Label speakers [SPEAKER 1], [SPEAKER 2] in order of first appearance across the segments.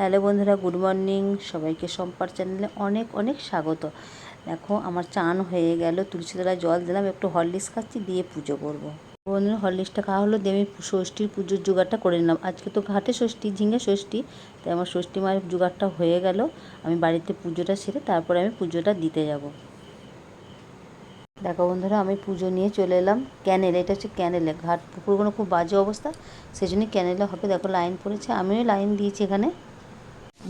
[SPEAKER 1] Hello বন্ধুরা, good morning. সবাইকে সম্পার চ্যানেলে অনেক অনেক স্বাগত। দেখো আমার চান হয়ে গেল, তুলসী তলায় জল দিলাম, একটু হরলিক্স খাচ্ছি, দিয়ে পুজো করব। বন্ধুরা হরলিক্সটা খাওয়া হলো, দিয়ে আমি ষষ্ঠীর পুজোর জোগাড়টা করে নিলাম। আজকে তো ঘাটে ষষ্ঠী, ঝিঙে ষষ্ঠী, তাই আমার ষষ্ঠী মায়ের জোগাড়টা হয়ে গেল। আমি বাড়িতে পুজোটা সেরে তারপরে আমি পুজোটা দিতে যাব। দেখো বন্ধুরা, আমি পুজো নিয়ে চলে এলাম ক্যানেলে। এটা হচ্ছে ক্যানেলে, ঘাট পুকুরগুলো খুব বাজে অবস্থা, সেই জন্যই ক্যানেলে হবে। দেখো লাইন পড়েছে, আমিও লাইন দিয়েছি এখানে।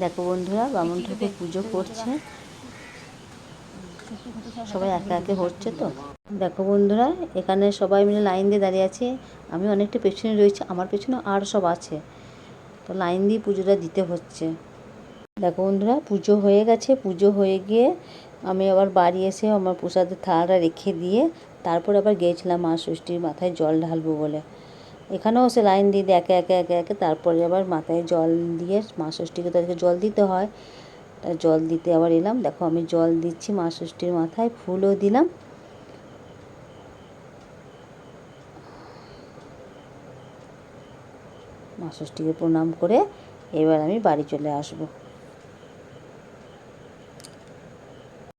[SPEAKER 1] দেখো বন্ধুরা, বামুন ঠাকুর পুজো করছে, সবাই একে একে হচ্ছে। তো দেখো বন্ধুরা, এখানে সবাই মিলে লাইন দিয়ে দাঁড়িয়ে আছে। আমি অনেকটা পেছনে রয়েছি, আমার পেছনে আর সব আছে, তো লাইন দিয়ে পুজোটা দিতে হচ্ছে। দেখো বন্ধুরা, পুজো হয়ে গেছে। পুজো হয়ে গিয়ে আমি আবার বাড়ি এসে আমার প্রসাদের থালাটা রেখে দিয়ে তারপর আবার গিয়েছিলাম মা ষষ্ঠীর মাথায় জল ঢালবো বলে। এখানেও সে লাইন দিয়ে একে একে একে একে তারপরে আবার মাথায় জল দিয়ে মা ষষ্ঠীকে তাদেরকে জল দিতে হয়, তাই জল দিতে আবার এলাম। দেখো আমি জল দিচ্ছি মা ষষ্ঠীর মাথায়, ফুলও দিলাম। মা ষষ্ঠীকে প্রণাম করে এবার আমি বাড়ি চলে আসবো।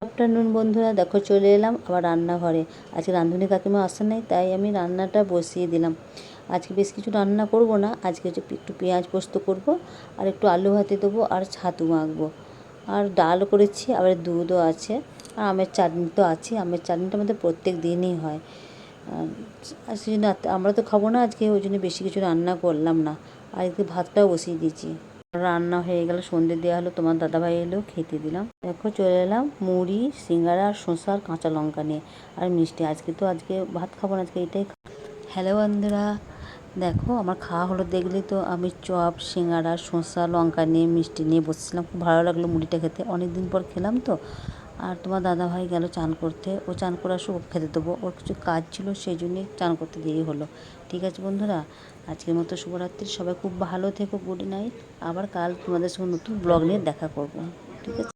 [SPEAKER 1] আফটারনুন বন্ধুরা, দেখো চলে এলাম আবার রান্নাঘরে। আজকে রাঁধুনি কাকিমা আসেন নাই, তাই আমি রান্নাটা বসিয়ে দিলাম। আজকে বেশ কিছু রান্না করব না, আজকে একটু পেঁয়াজ পোস্ত করব, আর একটু আলু ভাতে দেবো, আর ছাতু মাখবো, আর ডাল করেছি, আবার দুধও আছে, আর আমের চাটনি তো আছে। আমের চাটনিটা আমাদের প্রত্যেক দিনই হয়, আর সেই জন্য আমরা তো খাবো না আজকে, ওই জন্য বেশি কিছু রান্না করলাম না। আর একটু ভাতটাও বসিয়ে দিয়েছি। রান্না হয়ে গেল, সন্ধে দেওয়া হলো, তোমার দাদাভাই এলো, খেতে দিলাম। দেখো চলে এলাম মুড়ি, সিঙ্গাড়া, আর শসা, আর কাঁচা লঙ্কা নিয়ে, আর মিষ্টি। আজকে ভাত খাবো না, আজকে এটাই। হ্যালো বন্ধুরা, দেখো আমার খাওয়া হলো। দেখলি তো, আমি চপ, সিঙ্গাড়া, শসা, লঙ্কা নিয়ে, মিষ্টি নিয়ে বসছিলাম। খুব ভালো লাগলো মুড়িটা খেতে, অনেক দিন পর খেলাম তো। আর তোমার দাদাভাই গেল চান করতে, ও চান করে আসুক, ও খেতে দেবো, ওর কিছু কাজ ছিল, সেই জন্যই চান করতে দেরি হলো। ঠিক আছে বন্ধুরা, আজকের মতো শুভরাত্রি। সবাই খুব ভালো থেকো, গুড নাইট। আবার কাল তোমাদের সঙ্গে নতুন ব্লগ নিয়ে দেখা করবো। ঠিক আছে।